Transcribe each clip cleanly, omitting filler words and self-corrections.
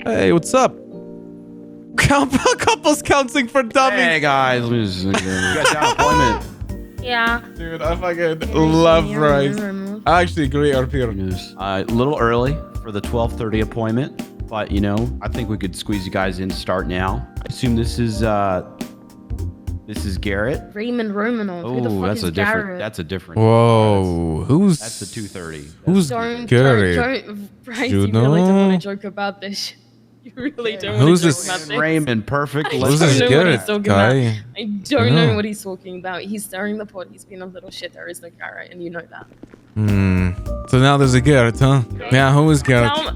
Hey, what's up? Couples counseling for dummies. Hey guys, you guys got an appointment. Yeah. Dude, I fucking love Bryce. I actually agree, RP. A little early for the 12:30 appointment, but you know, I think we could squeeze you guys in to start now. I assume this is Garrett. Raymond Romanoff. Who the Oh, fuck that's is a different. Garrett? That's a different. Whoa, who's That's the 2:30. Who's Garrett? Bryce, Juno? you really don't want to joke about this. You really don't Who's want to this? joke about this. Raymond, perfect. Who's I this don't know what Garrett he's talking guy? about. I don't know what he's talking about. He's stirring the pot. He's been a little shit. There is no Garrett, and you know that. So now there's a Garrett, huh? Yeah, who is Garrett? Now,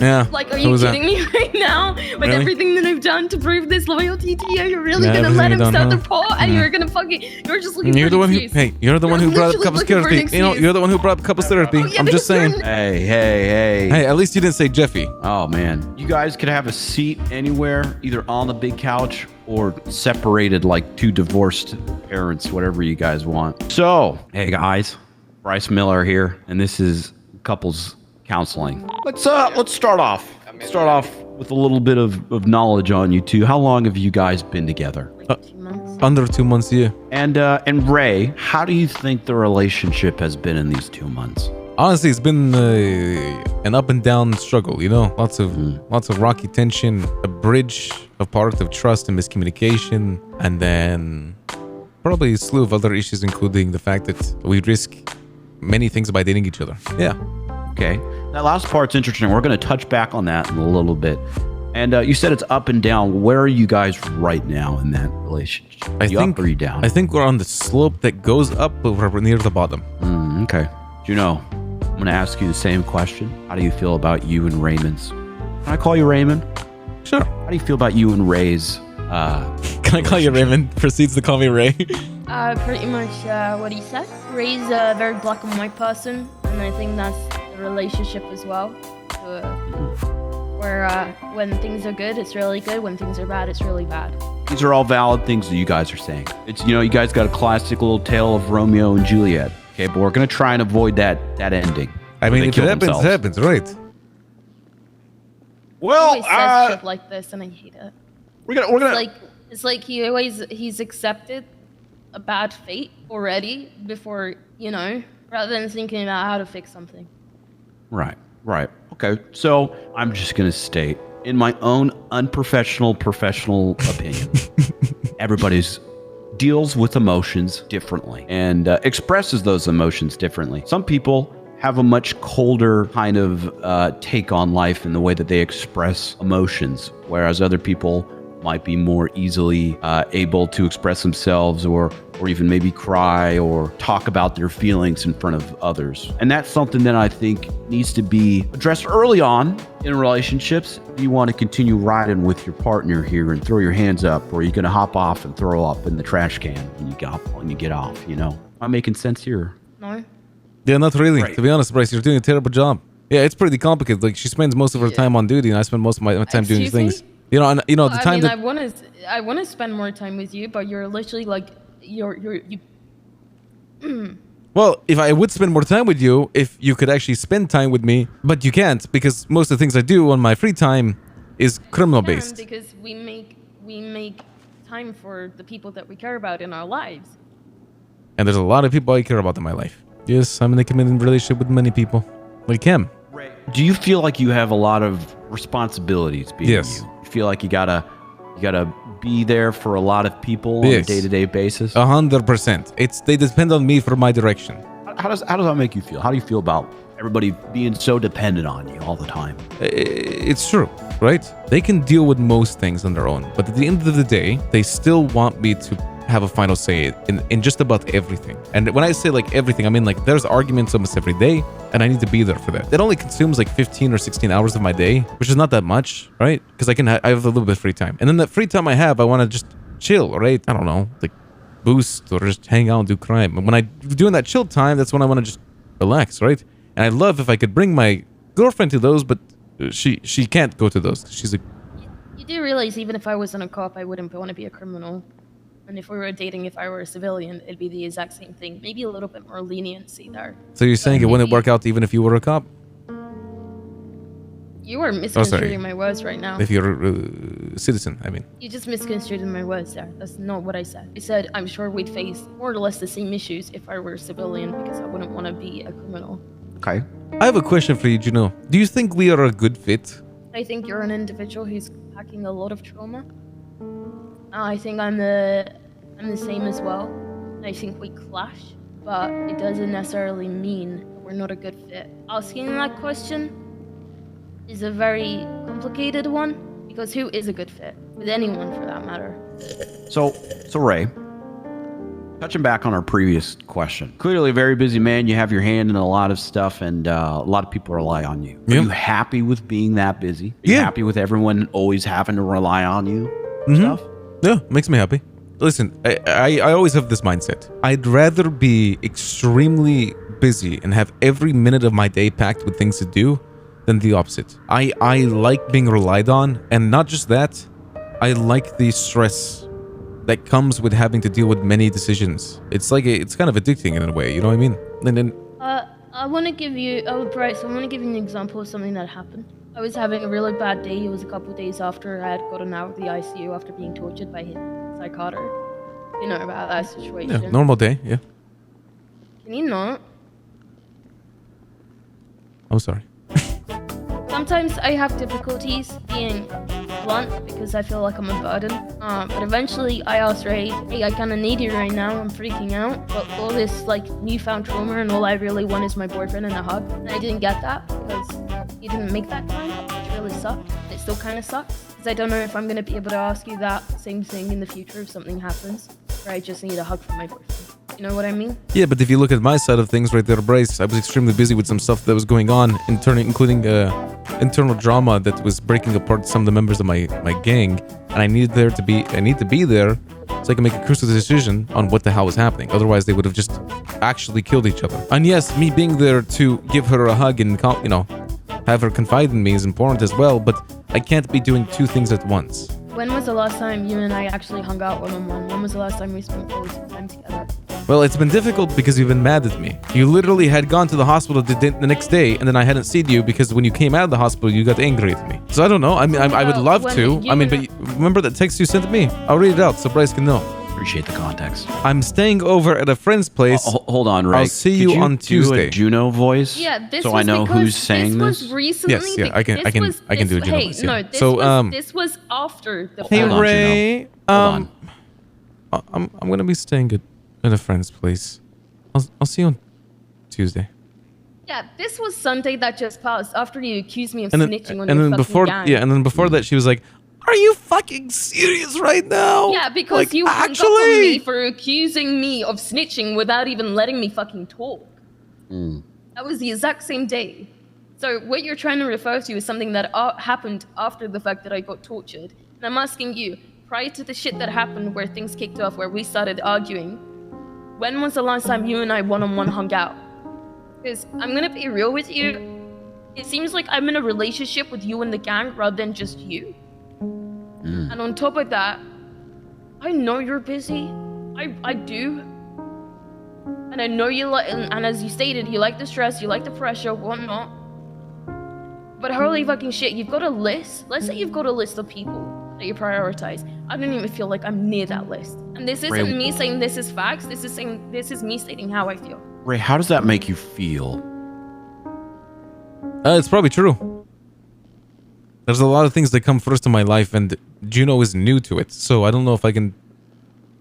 Yeah, like, are who you was that? kidding me right now? With Really? everything that I've done to prove this loyalty to you, you're really Yeah, gonna everything let you've him done, stir huh? the pot, and you're gonna fucking, you're just looking You're for the an one who, excuse. hey, you're the one who You're brought up literally couples looking for an therapy. You know, excuse. you're the one who brought up couples therapy. yeah, I'm just because you're saying. Hey. Hey, at least you didn't say Jeffy. Oh man, you guys could have a seat anywhere, either on the big couch or separated like two divorced parents, whatever you guys want. So, hey guys, Bryce Miller here, and this is couples counseling. Let's start off. Start off with a little bit of knowledge on you two. How long have you guys been together? Like 2 months. Under 2 months, yeah. And Ray, how do you think the relationship has been in these 2 months? Honestly, it's been an up and down struggle, you know? Lots of rocky tension, a bridge of part of trust and miscommunication, and then probably a slew of other issues, including the fact that we risk many things by dating each other. Yeah. Okay. That last part's interesting. We're going to touch back on that in a little bit. And you said it's up and down. Where are you guys right now in that relationship? You up or you down? I think we're on the slope that goes up, but we're near the bottom. Okay. Juno, I'm going to ask you the same question. How do you feel about you and Raymond's? Can I call you Raymond? Sure. How do you feel about you and Ray's? Can I call you Raymond? Proceeds to call me Ray. Pretty much what he said. Ray's a very black and white person, and I think that's the relationship as well. Where when things are good, it's really good. When things are bad, it's really bad. These are all valid things that you guys are saying. It's, you know, you guys got a classic little tale of Romeo and Juliet. Okay, but we're going to try and avoid that ending. I mean, if it happens, it happens, right? Well, He always says shit like this, and I hate it. we're gonna. It's like he's accepted a bad fate already before, you know, rather than thinking about how to fix something. Right. Okay. So I'm just going to state, in my own unprofessional, professional opinion, everybody's deals with emotions differently and expresses those emotions differently. Some people have a much colder kind of take on life in the way that they express emotions, whereas other people might be more easily able to express themselves or even maybe cry or talk about their feelings in front of others. And that's something that I think needs to be addressed early on in relationships. If you want to continue riding with your partner here and throw your hands up, or you're going to hop off and throw up in the trash can when you get off, you know? Am I making sense here? No? Yeah, not really. Right. To be honest, Bryce, you're doing a terrible job. Yeah, it's pretty complicated. Like, she spends most of her time on duty, and I spend most of my time doing Excuse things. me? You know, and you know the time I want to spend more time with you, but you're literally like you. Well, if I would spend more time with you, if you could actually spend time with me, but you can't because most of the things I do on my free time is criminal based. Because we make time for the people that we care about in our lives. And there's a lot of people I care about in my life. Yes, I'm in a committed relationship with many people, like him. Do you feel like you have a lot of responsibilities being Yes. you? You feel like you gotta be there for a lot of people on a Yes. day-to-day basis? 100%. They depend on me for my direction. How does that make you feel? How do you feel about everybody being so dependent on you all the time? It's true, right? They can deal with most things on their own, but at the end of the day, they still want me to have a final say in just about everything. And when I say like everything, I mean like there's arguments almost every day, and I need to be there for that. It only consumes like 15 or 16 hours of my day, which is not that much, right? Because I have a little bit of free time. And then that free time I have, I want to just chill, right? I don't know, like boost or just hang out and do crime. And when I'm doing that chill time, that's when I want to just relax, right? And I love if I could bring my girlfriend to those, but she can't go to those. She's a... You do realize even if I wasn't a cop, I wouldn't want to be a criminal. And if we were dating, if I were a civilian, it'd be the exact same thing. Maybe a little bit more leniency there. So you're saying it wouldn't work out even if you were a cop? You are misconstruing my words right now. If you're a citizen, I mean. You just misconstrued my words there. That's not what I said. I said I'm sure we'd face more or less the same issues if I were a civilian because I wouldn't want to be a criminal. Okay. I have a question for you, Juno. Do you think we are a good fit? I think you're an individual who's packing a lot of trauma. I think I'm the same as well. I think we clash, but it doesn't necessarily mean we're not a good fit. Asking that question is a very complicated one because who is a good fit with anyone for that matter? So Ray, touching back on our previous question, clearly a very busy man. You have your hand in a lot of stuff, and a lot of people rely on you. Are you happy with being that busy? Are you happy with everyone always having to rely on you? Stuff? Yeah, makes me happy. Listen, I always have this mindset. I'd rather be extremely busy and have every minute of my day packed with things to do than the opposite. I like being relied on, and not just that, I like the stress that comes with having to deal with many decisions. It's like it's kind of addicting in a way, you know what I mean? And then I want to give you Bryce, I want to give you an example of something that happened. I was having a really bad day. It was a couple of days after I had gotten out of the ICU after being tortured by a psychotic. You know about that situation. yeah, normal day, yeah. Can you not? I'm sorry. Sometimes I have difficulties being blunt because I feel like I'm a burden. But eventually I asked Ray, hey, I kind of need you right now. I'm freaking out. But all this like newfound trauma and all I really want is my boyfriend and a hug. And I didn't get that because he didn't make that time, which really sucked. It still kind of sucks because I don't know if I'm going to be able to ask you that same thing in the future if something happens. Or I just need a hug from my boyfriend. You know what I mean? Yeah, but if you look at my side of things right there, Bryce, I was extremely busy with some stuff that was going on, including internal drama that was breaking apart some of the members of my gang, and I need to be there so I can make a crucial decision on what the hell was happening. Otherwise, they would have just actually killed each other. And yes, me being there to give her a hug and have her confide in me is important as well, but I can't be doing two things at once. When was the last time you and I actually hung out one-on-one? When was the last time we spent quality time together? Well, it's been difficult because you've been mad at me. You literally had gone to the hospital the next day, and then I hadn't seen you because when you came out of the hospital, you got angry at me. So I don't know. I mean, I would love to. I mean, but remember that text you sent me? I'll read it out so Bryce can know. Appreciate the context. I'm staying over at a friend's place. Hold on, Ray. I'll see you on Tuesday. Do a Juno voice? Yeah, this so was I know who's saying this. this. Was recently. Yes, yeah, I can do a Juno voice. Yeah. No, this was after the. Hey, Hold on, Ray. Juno. Hold on. I'm gonna be staying at a friend's place. I'll see you on Tuesday. Yeah, this was Sunday that just passed after you accused me of snitching on and your then fucking gang. Yeah, and then before that, she was like, "Are you fucking serious right now?" Yeah, because like, you hung up on me for accusing me of snitching without even letting me fucking talk. That was the exact same day. So what you're trying to refer to is something that happened after the fact that I got tortured. And I'm asking you, prior to the shit that happened where things kicked off, where we started arguing, when was the last time you and I one-on-one hung out? Because I'm gonna be real with you, it seems like I'm in a relationship with you and the gang rather than just you. And on top of that, I know you're busy. I do. And I know you like, and as you stated, you like the stress, you like the pressure, whatnot. But holy fucking shit, you've got a list. Let's say you've got a list of people that you prioritize. I don't even feel like I'm near that list. And this isn't me saying this is facts. This is me stating how I feel. Ray, how does that make you feel? It's probably true. There's a lot of things that come first in my life, and Juno is new to it, so I don't know if I can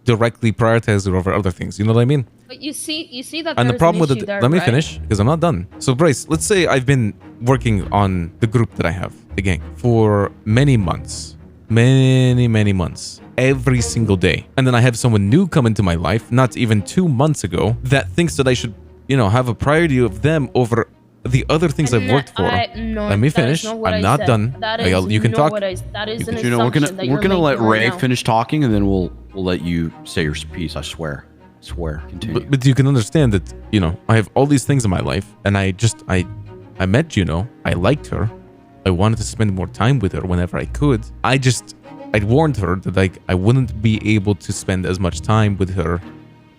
directly prioritize it over other things. You know what I mean? But you see that. And the problem with it, there, let me right? finish because I'm not done. So Bryce, let's say I've been working on the group that I have, the gang, for many months, many months, every single day, and then I have someone new come into my life, not even 2 months ago, that thinks that I should, have a priority of them over the other things I've worked for. Let me finish. I'm not done. You can talk. That is an Juno, assumption we're gonna let Ray now. finish talking, and then we'll let you say your piece. I swear. Continue. But you can understand that, I have all these things in my life, and I met Juno. I liked her. I wanted to spend more time with her whenever I could. I'd warned her that I wouldn't be able to spend as much time with her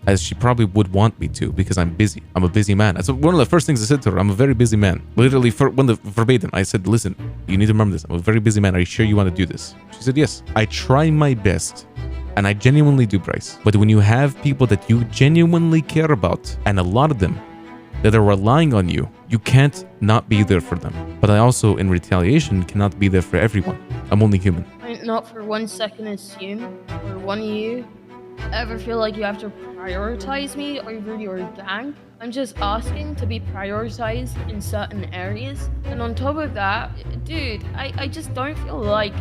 as she probably would want me to, because I'm busy. I'm a busy man. That's one of the first things I said to her. I'm a very busy man. Literally, verbatim, I said, listen, you need to remember this. I'm a very busy man. Are you sure you want to do this? She said, yes. I try my best. And I genuinely do, Bryce. But when you have people that you genuinely care about, and a lot of them that are relying on you, you can't not be there for them. But I also, in retaliation, cannot be there for everyone. I'm only human. I not for 1 second assume, or one of you, ever feel like you have to prioritize me over your gang. I'm just asking to be prioritized in certain areas. And on top of that, dude, I just don't feel like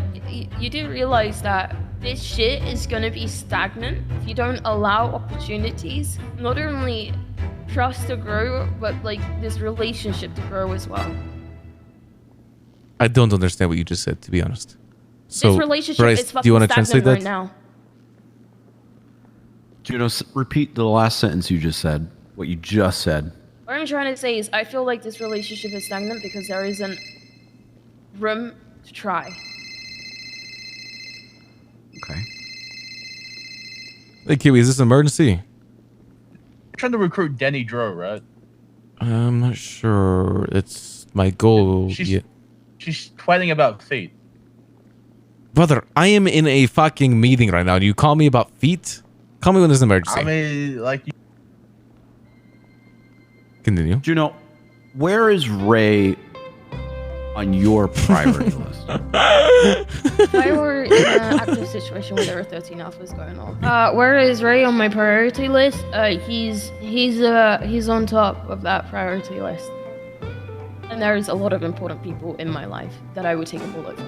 you do realize that this shit is gonna be stagnant if you don't allow opportunities, not only trust to grow, but like this relationship to grow as well. I don't understand what you just said, to be honest. So, this relationship Bryce, is fucking do you want to stagnant translate that? right now. Juno, repeat the last sentence you just said. What you just said. What I'm trying to say is I feel like this relationship is stagnant because there isn't room to try. Okay. Hey, Kiwi, is this an emergency? You're trying to recruit Denny Dro, right? I'm not sure. It's my goal. She's tweeting about feet. Brother, I am in a fucking meeting right now. Do you call me about feet? Call me when there's an emergency. I mean, like... Continue. Juno, where is Ray on your priority list? If I were in an active situation where there were 13 alphas going on. Where is Ray on my priority list? He's on top of that priority list. And there's a lot of important people in my life that I would take a bullet for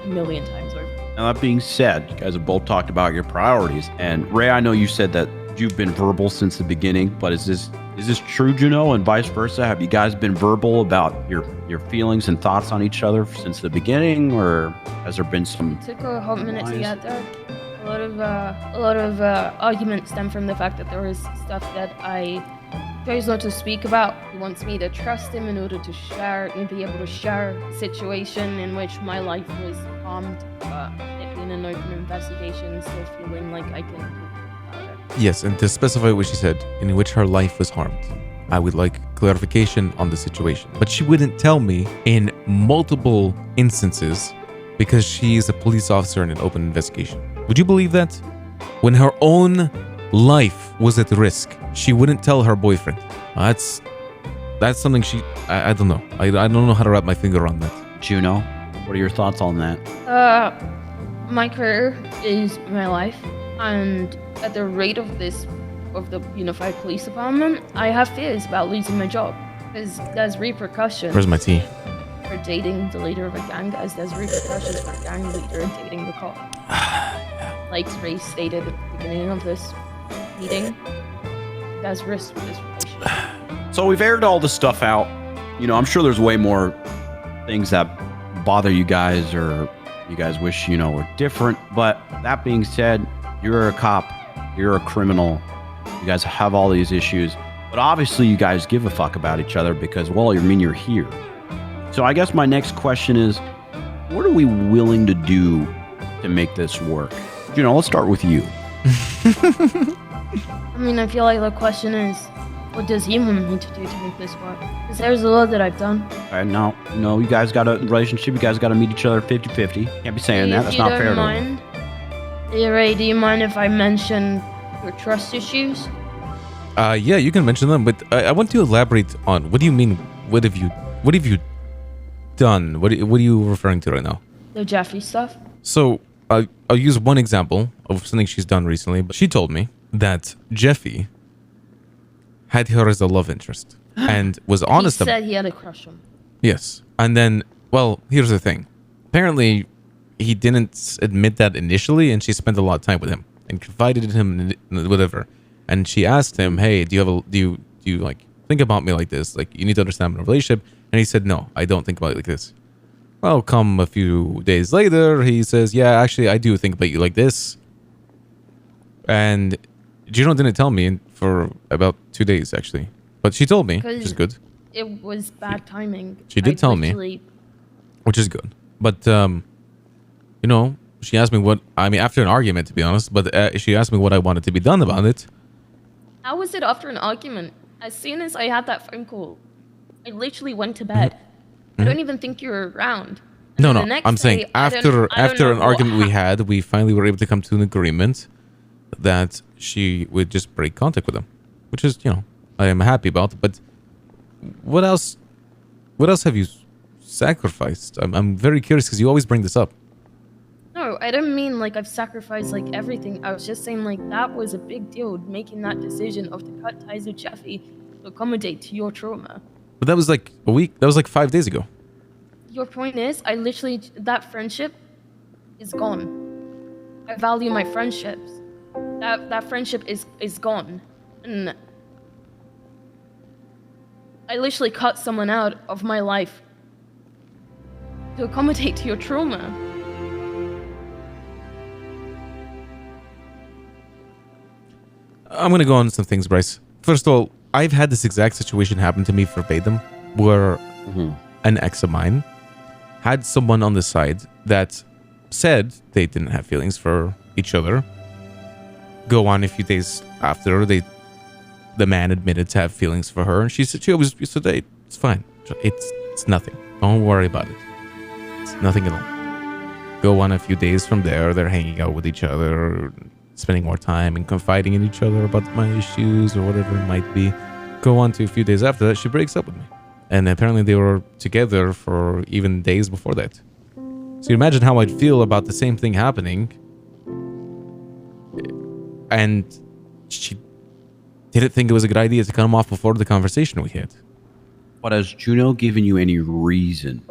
1,000,000 times over. Now, that being said, you guys have both talked about your priorities. And Ray, I know you said that you've been verbal since the beginning, but is this true, Juno, and vice versa? Have you guys been verbal about your feelings and thoughts on each other since the beginning, or has there been some... It took a hot minute to get there. A lot of arguments stem from the fact that there was stuff that I chose not to speak about. He wants me to trust him in order to share and be able to share a situation in which my life was harmed, but it being an open investigation, still feeling like I can do about it. Yes, and to specify what she said, in which her life was harmed. I would like clarification on the situation. But she wouldn't tell me in multiple instances because she's a police officer in an open investigation. Would you believe that? When her own life was at risk, she wouldn't tell her boyfriend. That's something I don't know. I don't know how to wrap my finger on that. Juno, what are your thoughts on that? My career is my life, and at the rate of the Unified Police Department, I have fears about losing my job because there's repercussions. Where's my tea? For dating the leader of a gang, as there's repercussions for a gang leader and dating the cop. Like Ray stated at the beginning of this meeting, there's risk with this relationship. So we've aired all this stuff out. You know, I'm sure there's way more things that bother you guys or you guys wish, were different. But that being said, you're a cop, you're a criminal, you guys have all these issues. But obviously you guys give a fuck about each other because, well, you're here. So I guess my next question is, what are we willing to do to make this work? Let's start with you. I mean, I feel like the question is, what does he want me to do to make this work? Because there's a lot that I've done. All right, now, you guys got a relationship. You guys got to meet each other 50-50. Can't be saying that. That's not fair to him. Ray, do you mind if I mention your trust issues? Yeah, you can mention them, but I want to elaborate on what do you mean? What have you done? What are you referring to right now? The Jeffrey stuff. So I'll use one example of something she's done recently. But she told me that Jeffy had her as a love interest and was honest about. He said he had a crush on. Yes, and then, well, here's the thing. Apparently, he didn't admit that initially, and she spent a lot of time with him and confided in him and whatever. And she asked him, "Hey, do you like think about me like this? Like, you need to understand my relationship." And he said, "No, I don't think about it like this." Well, come a few days later, he says, "Yeah, actually, I do think about you like this." And Juno didn't tell me for about 2 days, actually. But she told me, which is good. It was bad timing. She did tell me, which is good. But, she asked me after an argument, to be honest, but she asked me what I wanted to be done about it. How was it after an argument? As soon as I had that phone call, I literally went to bed. I don't even think you were around. And No, then no. the next I'm saying day, I don't after know an what argument we had, we finally were able to come to an agreement that she would just break contact with him, which is, you know, I am happy about. But what else? What else have you sacrificed? I'm very curious because you always bring this up. No, I don't mean like I've sacrificed like everything. I was just saying like that was a big deal, making that decision of to cut ties with Jeffy to accommodate to your trauma. But that was like a week. That was like 5 days ago. Your point is, I literally, that friendship is gone. I value my friendships. That friendship is gone. And I literally cut someone out of my life to accommodate to your trauma. I'm gonna go on some things, Bryce. First of all, I've had this exact situation happen to me verbatim, where an ex of mine had someone on the side that said they didn't have feelings for each other. Go on a few days after, the man admitted to have feelings for her, and she said, "Hey, it's fine. It's nothing. Don't worry about it. It's nothing at all." Go on a few days from there, they're hanging out with each other, spending more time and confiding in each other about my issues or whatever it might be. Go on to a few days after that, she breaks up with me. And apparently they were together for even days before that. So you imagine how I'd feel about the same thing happening. And she didn't think it was a good idea to cut him off before the conversation we had. But has Juno given you any reason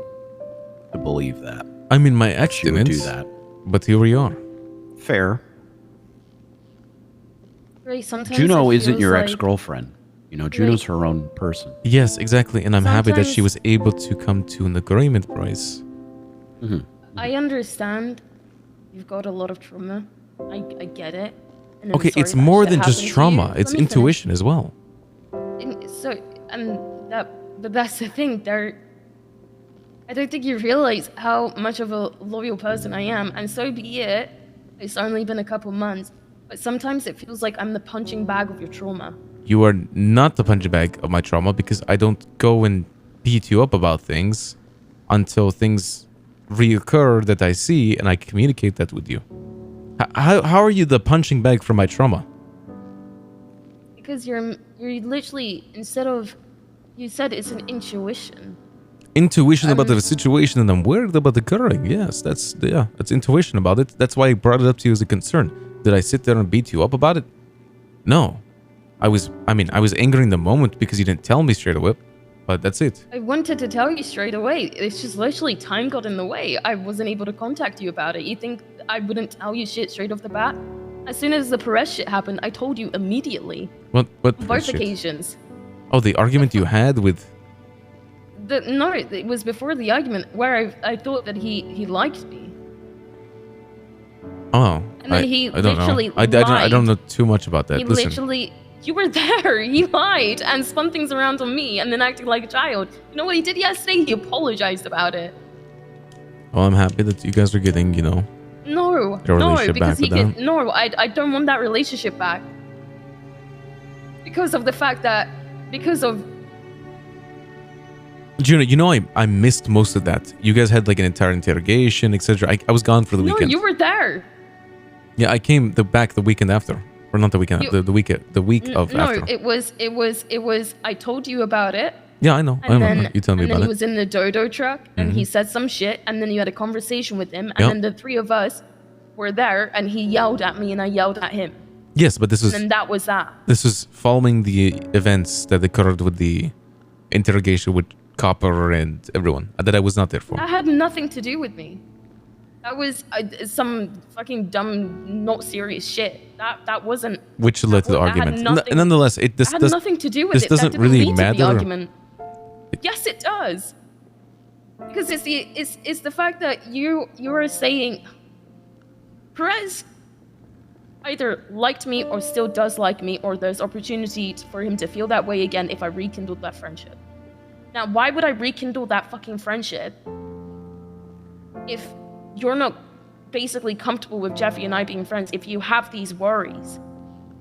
to believe that? I mean, my ex She would didn't, do that. but here we are. Fair. Ray, sometimes Juno it isn't feels your like- ex-girlfriend. You know, Juno's her own person. Yes, exactly. And I'm happy that she Sometimes- was able to come to an agreement, Bryce. I understand you've got a lot of trauma. I get it. And I'm Okay, sorry it's that more shit than just happened to trauma. you. It's Let me finish. intuition as well. But that's the thing. I don't think you realize how much of a loyal person I am, and so be it. It's only been a couple months, but sometimes it feels like I'm the punching bag of your trauma. You are not the punching bag of my trauma because I don't go and beat you up about things until things reoccur that I see and I communicate that with you. How are you the punching bag for my trauma? Because you're literally, instead of, you said it's an intuition. Intuition about the situation and I'm worried about the occurring. Yes, that's intuition about it. That's why I brought it up to you as a concern. Did I sit there and beat you up about it? No. I was angry in the moment because you didn't tell me straight away, but that's it. I wanted to tell you straight away. It's just literally time got in the way. I wasn't able to contact you about it. You think I wouldn't tell you shit straight off the bat? As soon as the Perez shit happened, I told you immediately. What Both shit? occasions. Oh, the argument you had with... No, it was before the argument where I thought that he liked me. Oh, And then he I don't literally know. I don't lied. know too much about that. He Listen, literally, you were there. He lied and spun things around on me and then acted like a child. You know what he did yesterday? He apologized about it. well, I'm happy that you guys are getting, you know... No, Your no, relationship because back he with could. them? No, I don't want that relationship back. Because of the fact that, because of, Juno, you know I missed most of that. You guys had like an entire interrogation, etc. I was gone for the no, weekend. you were there. Yeah, I came back the weekend after. Or not the weekend, You- the week of No, after. it was. I told you about it. Yeah, I know. I And remember. then, You told me and then about he it. was in the Dodo truck, and Mm-hmm. he said some shit, and then you had a conversation with him, and Yep. then the three of us were there, and he yelled at me, and I yelled at him, Yes, but this and was then that was that. following the events that occurred with the interrogation with Copper and everyone that I was not there for. That had nothing to do with me. That was some fucking dumb, not serious shit. That wasn't. Which led to the that had argument. nothing- Nonetheless, That had nothing to do with this it. doesn't that didn't really lead to matter. the argument. Yes, it does. Because it's the fact that you are saying Perez either liked me or still does like me, or there's opportunity for him to feel that way again if I rekindled that friendship. Now, why would I rekindle that fucking friendship if you're not basically comfortable with Jeffy and I being friends, if you have these worries?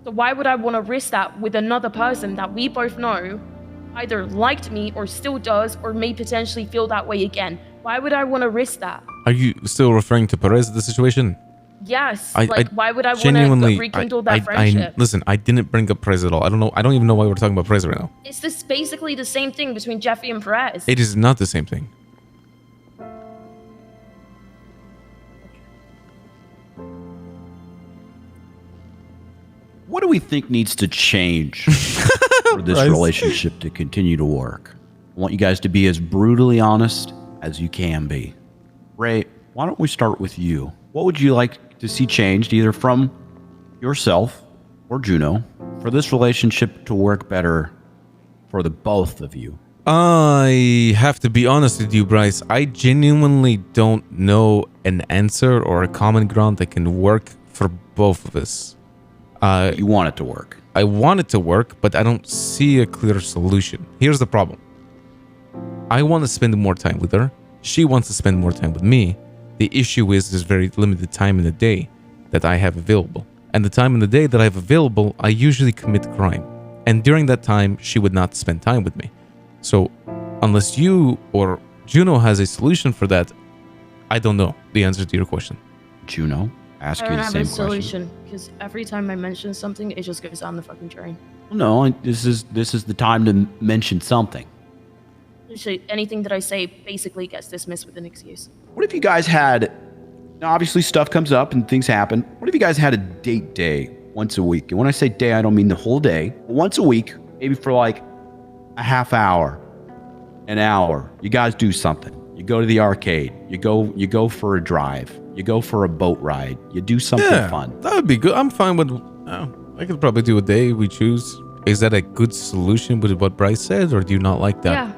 So why would I want to risk that with another person that we both know either liked me or still does or may potentially feel that way again? Why would I want to risk that? Are you still referring to Perez, the situation? Yes. I Why would I want genuinely to rekindle that friendship? Listen, I didn't bring up Perez at all. I don't even know why we're talking about Perez right now. It's this basically the same thing between Jeffy and Perez. It is not the same thing. What do we think needs to change for this relationship to continue to work? I want you guys to be as brutally honest as you can be. Ray, why don't we start with you? What would you like to see changed, either from yourself or Juno, for this relationship to work better for the both of you? I have to be honest with you, Bryce. I genuinely don't know an answer or a common ground that can work for both of us. You want it to work. I want it to work, but I don't see a clear solution. Here's the problem. I want to spend more time with her. She wants to spend more time with me. The issue is there's very limited time in the day that I have available. And the time in the day that I have available, I usually commit crime. And during that time, she would not spend time with me. So unless you or Juno has a solution for that, I don't know the answer to your question. Juno, ask I you don't the have same a question. solution because every time I mention something, it just goes down the fucking drain. No, this is the time to mention something. Literally, anything that I say basically gets dismissed with an excuse. What if you guys had, now obviously stuff comes up and things happen. What if you guys had a date day once a week? And when I say day, I don't mean the whole day. But once a week, maybe for like a half hour, an hour, you guys do something. You go to the arcade. You go for a drive. You go for a boat ride. You do something fun. That would be good. I'm fine with, I could probably do a day we choose. Is that a good solution with what Bryce said, or do you not like that? Yeah.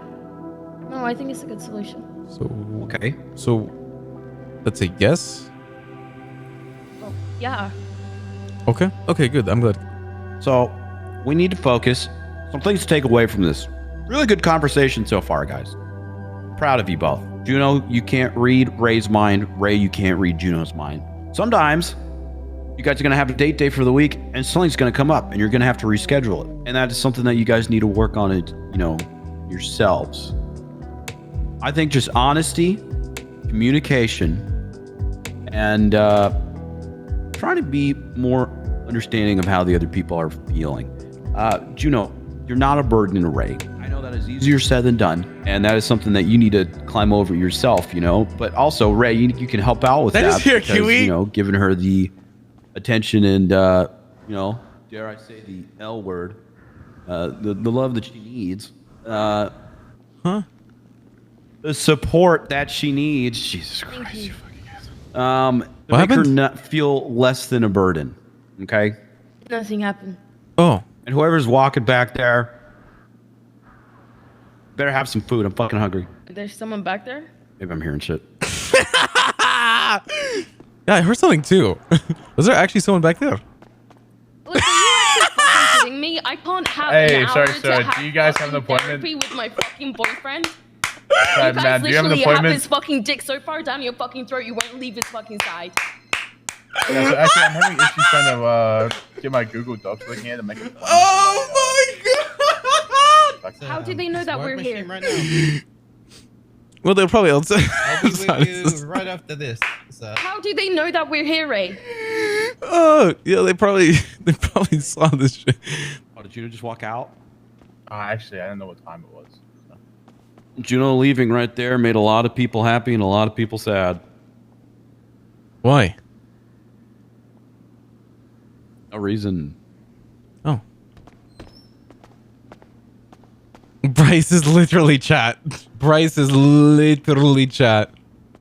No, I think it's a good solution. So, Okay. So, that's a yes? Well, yeah. Okay. Okay, good. I'm glad. So we need to focus. Some things to take away from this. Really good conversation so far, guys. Proud of you both. Juno, you can't read Ray's mind. Ray, you can't read Juno's mind. Sometimes you guys are going to have a date day for the week and something's going to come up and you're going to have to reschedule it. And that is something that you guys need to work on it, yourselves. I think just honesty, communication, and trying to be more understanding of how the other people are feeling. Juno, you're not a burden to Ray. I know that is easier said than done, and that is something that you need to climb over yourself, But also, Ray, you can help out with that. That is here, because, Kiwi. Giving her the attention and, dare I say the L word, the love that she needs. The support that she needs. Jesus Christ, you fucking ass. To make her not feel less than a burden. Okay? Nothing happened. Oh. And whoever's walking back there, better have some food. I'm fucking hungry. There's someone back there? Maybe I'm hearing shit. Yeah, I heard something too. Was there actually someone back there? Look, are you actually fucking kidding me? I can't have an hour sorry, to sir. have Do you guys have an fucking appointment? therapy with my fucking boyfriend? Sorry, You guys man, do you have an literally have appointment? his fucking dick so far down your fucking throat you won't leave his fucking side. Yeah, so actually, I'm having issues trying to get my Google Docs looking at it and make it. Oh my god! How do they know that we're here? Right now. Well, they're probably outside. I'll be with you right after this. So. How do they know that we're here, Ray? Oh, yeah, they probably saw this shit. Oh, did Juno just walk out? Actually, I didn't know what time it was. So. Juno leaving right there made a lot of people happy and a lot of people sad. Why? No reason. Oh. Bryce is literally chat. Bryce is literally chat.